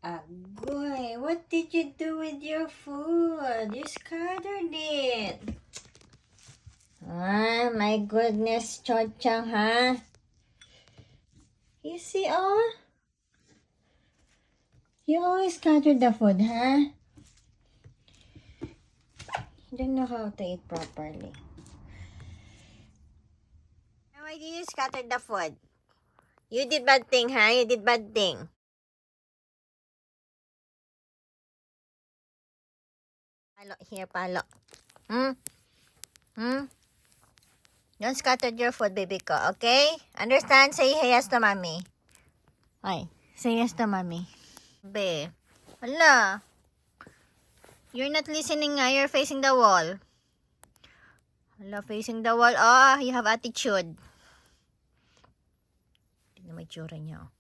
Agoy, what did you do with your food? You scattered it. Ah, my goodness, Cho-Chang, huh? You see, oh? You always scatter the food, huh? You don't know how to eat properly. Why did you scatter the food? You did bad thing, huh? You did bad thing. Palo here, palo. Don't scatter your food, baby ko, okay? Understand? Say yes to mommy. Ay, say yes to mommy. Be. Hala. You're not listening nga. You're facing the wall. Hala, facing the wall. Oh, you have attitude. Tignan mo yung tsura niya, oh.